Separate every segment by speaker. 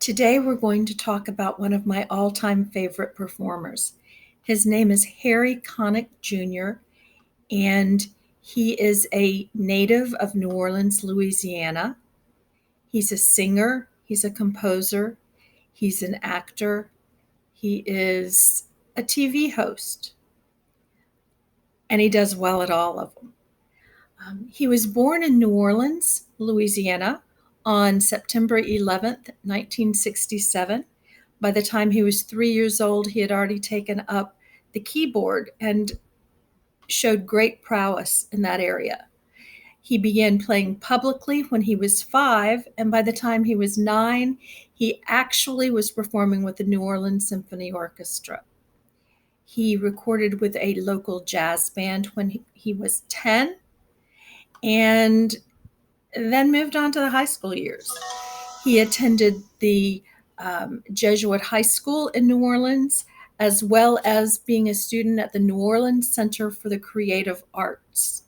Speaker 1: Today we're going to talk about one of my all-time favorite performers. His name is Harry Connick Jr., and he is a native of New Orleans, Louisiana. He's a singer, he's a composer, he's an actor, he is a TV host, and he does well at all of them. He was born in New Orleans, Louisiana, on September 11th, 1967. By the time he was 3 years old, he had already taken up the keyboard and showed great prowess in that area. He began playing publicly when he was 5, and by the time he was 9, he actually was performing with the New Orleans Symphony Orchestra. He recorded with a local jazz band when he was 10, and then moved on to the high school years. He attended the Jesuit High School in New Orleans, as well as being a student at the New Orleans Center for the Creative Arts.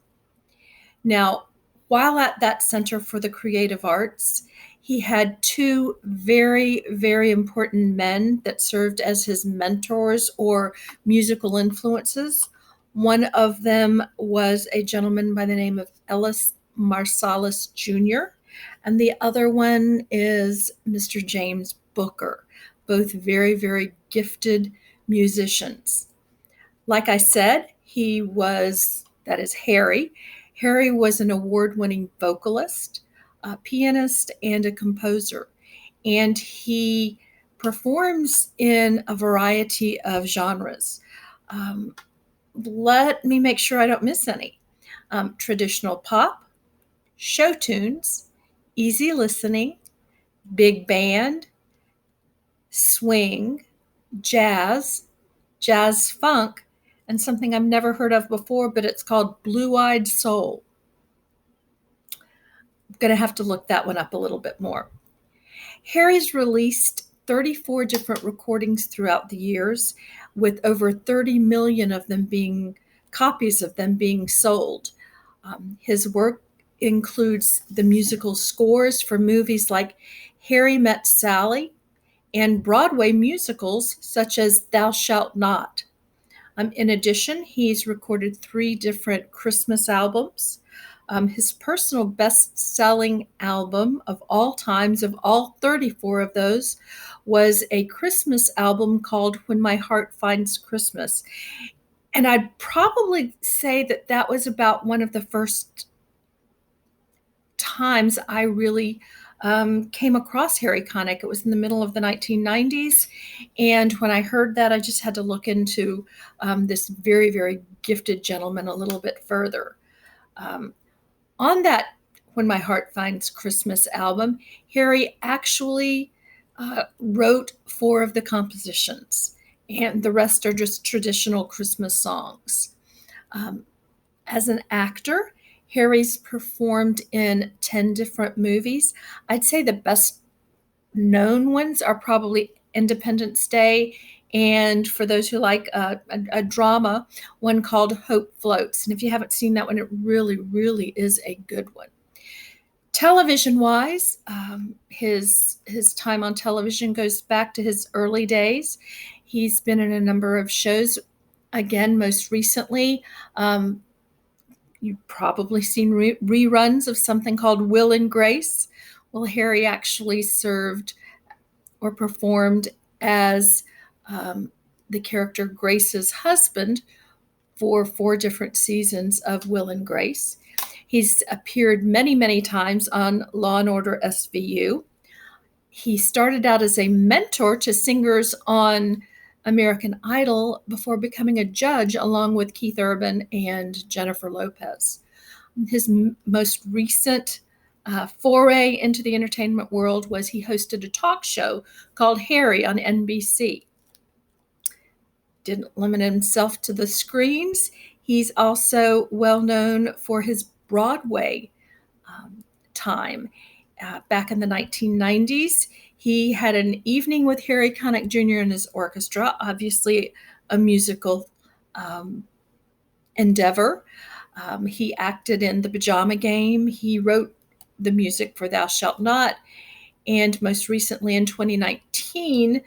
Speaker 1: Now, while at that Center for the Creative Arts, he had two very, very important men that served as his mentors or musical influences. One of them was a gentleman by the name of Ellis Marsalis Jr., and the other one is Mr. James Booker, both very, very gifted musicians. Like I said, that is Harry. Harry was an award-winning vocalist, a pianist, and a composer. And he performs in a variety of genres. Let me make sure I don't miss any. Traditional pop, show tunes, easy listening, big band, swing, jazz, jazz funk, and something I've never heard of before, but it's called blue-eyed soul. I'm going to have to look that one up a little bit more. Harry's released 34 different recordings throughout the years, with over 30 million of them copies of them being sold. His work includes the musical scores for movies like Harry Met Sally and Broadway musicals such as Thou Shalt Not. In addition, he's recorded 3 different Christmas albums. His personal best-selling album of all times, of all 34 of those, was a Christmas album called When My Heart Finds Christmas. And I'd probably say that that was about one of the first times I really came across Harry Connick. It was in the middle of the 1990s. And when I heard that, I just had to look into this very, very gifted gentleman a little bit further. On that When My Heart Finds Christmas album, Harry actually wrote 4 of the compositions, and the rest are just traditional Christmas songs. As an actor, Harry's performed in 10 different movies. I'd say the best known ones are probably Independence Day, and for those who like a drama, one called Hope Floats. And if you haven't seen that one, it really, really is a good one. Television-wise, his time on television goes back to his early days. He's been in a number of shows. Again, most recently, you've probably seen reruns of something called Will and Grace. Well, Harry actually served or performed as the character Grace's husband for 4 different seasons of Will and Grace. He's appeared many, many times on Law and Order SVU. He started out as a mentor to singers on American Idol before becoming a judge along with Keith Urban and Jennifer Lopez. His most recent foray into the entertainment world was he hosted a talk show called Harry on NBC. Didn't limit himself to the screens. He's also well known for his Broadway time. Back in the 1990s, he had an evening with Harry Connick Jr. and his orchestra, obviously a musical endeavor. He acted in The Pajama Game. He wrote the music for Thou Shalt Not. And most recently in 2019,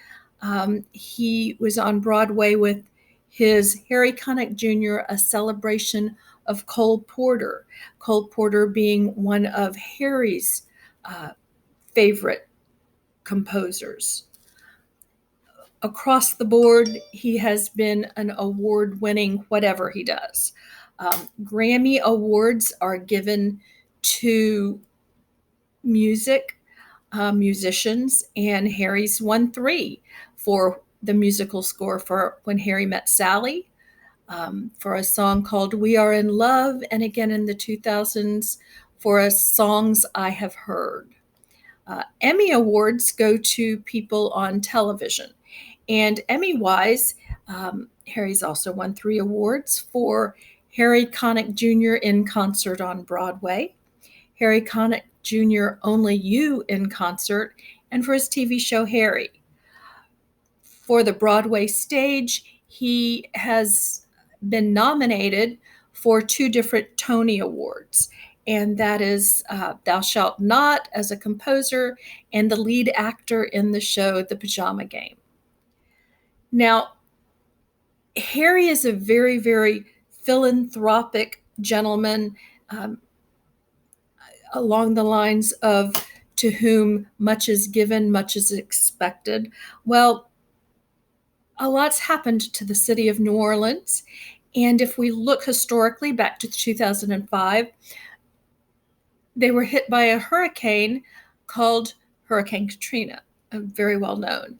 Speaker 1: he was on Broadway with his Harry Connick Jr., A Celebration of Cole Porter. Cole Porter being one of Harry's favorite composers. Across the board, he has been an award-winning whatever he does. Grammy Awards are given to musicians, and Harry's won 3 for the musical score for When Harry Met Sally, for a song called We Are in Love, and again in the 2000s for a Songs I Have Heard. Emmy Awards go to people on television. And Emmy-wise, Harry's also won 3 awards for Harry Connick Jr. in Concert on Broadway, Harry Connick Jr. Only You in Concert, and for his TV show Harry. For the Broadway stage, he has been nominated for 2 different Tony Awards, and that is Thou Shalt Not as a composer and the lead actor in the show The Pajama Game. Now, Harry is a very, very philanthropic gentleman, along the lines of to whom much is given, much is expected. Well, a lot's happened to the city of New Orleans. And if we look historically back to 2005, they were hit by a hurricane called Hurricane Katrina, very well known.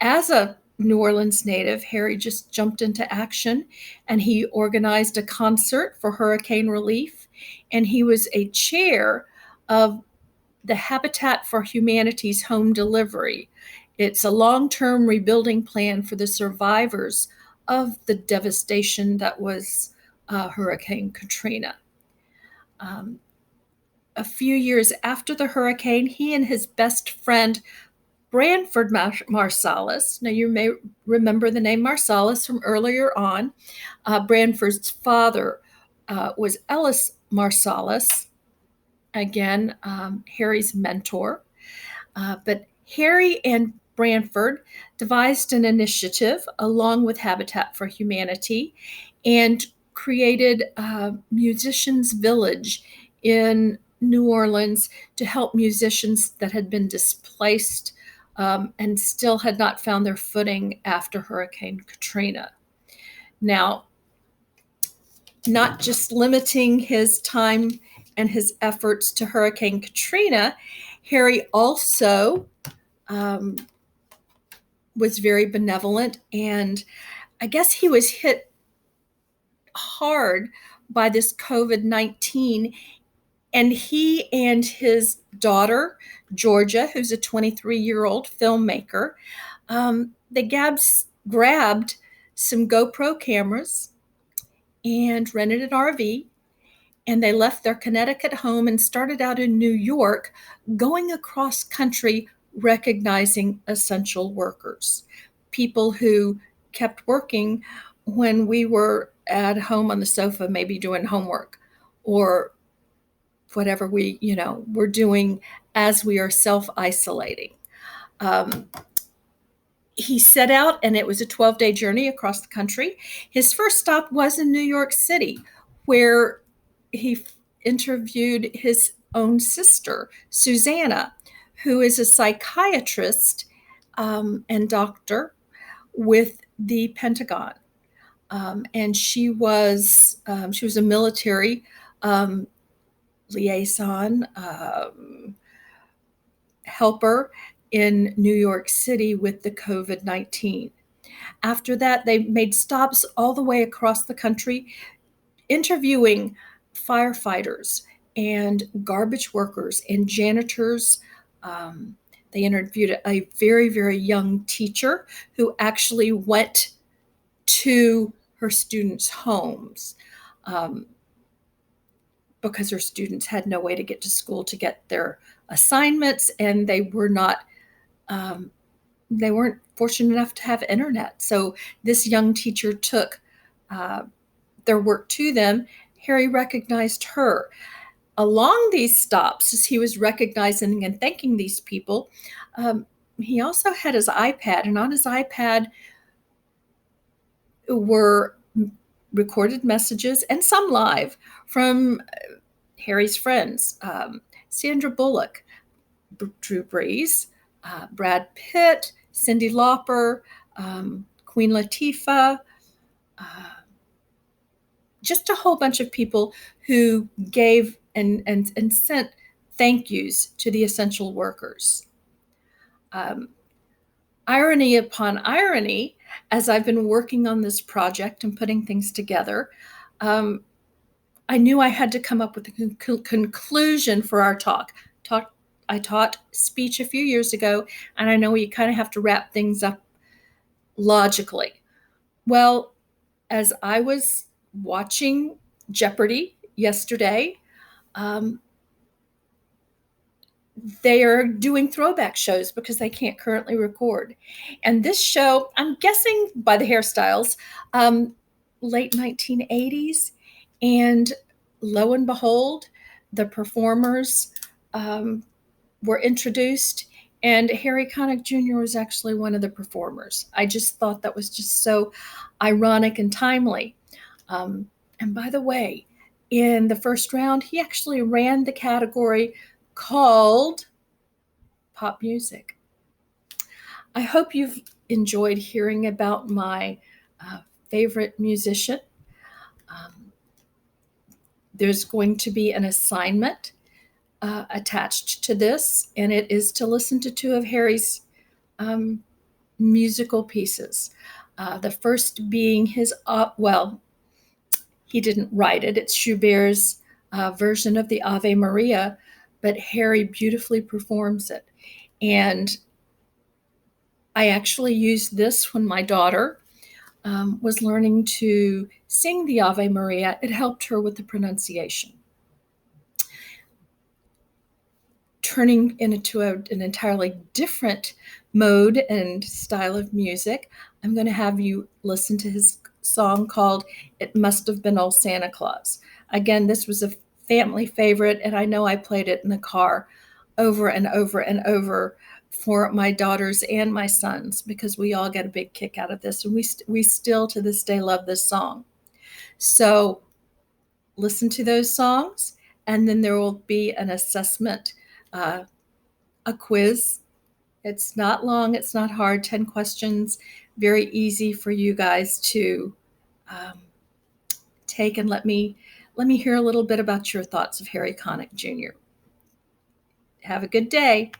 Speaker 1: As a New Orleans native, Harry just jumped into action and he organized a concert for hurricane relief. And he was a chair of the Habitat for Humanity's home delivery. It's a long-term rebuilding plan for the survivors of the devastation that was Hurricane Katrina. A few years after the hurricane, he and his best friend Branford Marsalis. Now, you may remember the name Marsalis from earlier on. Branford's father was Ellis Marsalis, again, Harry's mentor. But Harry and Branford devised an initiative along with Habitat for Humanity and created a Musicians Village in New Orleans to help musicians that had been displaced and still had not found their footing after Hurricane Katrina. Now, not just limiting his time and his efforts to Hurricane Katrina, Harry also was very benevolent, and I guess he was hit hard by this COVID-19, and he and his daughter, Georgia, who's a 23-year-old filmmaker, they grabbed some GoPro cameras and rented an RV, and they left their Connecticut home and started out in New York, going across country recognizing essential workers, people who kept working when we were at home on the sofa, maybe doing homework or whatever we, we're doing as we are self-isolating. He set out, and it was a 12-day journey across the country. His first stop was in New York City, where he interviewed his own sister, Susanna, who is a psychiatrist and doctor with the Pentagon. And she was a military liaison helper in New York City with the COVID-19. After that, they made stops all the way across the country, interviewing firefighters and garbage workers and janitors. They interviewed a very, very young teacher who actually went to her students' homes because her students had no way to get to school to get their assignments, and they weren't fortunate enough to have internet. So this young teacher took their work to them. Harry recognized her. along these stops, as he was recognizing and thanking these people, he also had his iPad, and on his iPad were recorded messages and some live from Harry's friends, Sandra Bullock, Drew Brees, Brad Pitt, Cyndi Lauper, Queen Latifah, just a whole bunch of people who gave and sent thank yous to the essential workers. Irony upon irony, as I've been working on this project and putting things together, I knew I had to come up with a conclusion for our talk. I taught speech a few years ago, and I know you kind of have to wrap things up logically. Well, as I was watching Jeopardy yesterday, they are doing throwback shows because they can't currently record. And this show, I'm guessing by the hairstyles, late 1980s. And lo and behold, the performers were introduced, and Harry Connick Jr. was actually one of the performers. I just thought that was just so ironic and timely. And by the way, in the first round, he actually ran the category called pop music. I hope you've enjoyed hearing about my favorite musician. There's going to be an assignment attached to this, and it is to listen to two of Harry's musical pieces. The first being his, well, he didn't write it, it's Schubert's version of the Ave Maria, but Harry beautifully performs it. And I actually used this when my daughter was learning to sing the Ave Maria. It helped her with the pronunciation. Turning into an entirely different mode and style of music, I'm going to have you listen to his song called It Must Have Been Old Santa Claus. Again, this was a family favorite, and I know I played it in the car over and over and over for my daughters and my sons because we all get a big kick out of this, and we still to this day love this song. So listen to those songs, and then there will be an assessment, a quiz. It's not long, it's not hard, 10 questions, very easy for you guys to take, and let me hear a little bit about your thoughts of Harry Connick Jr. Have a good day.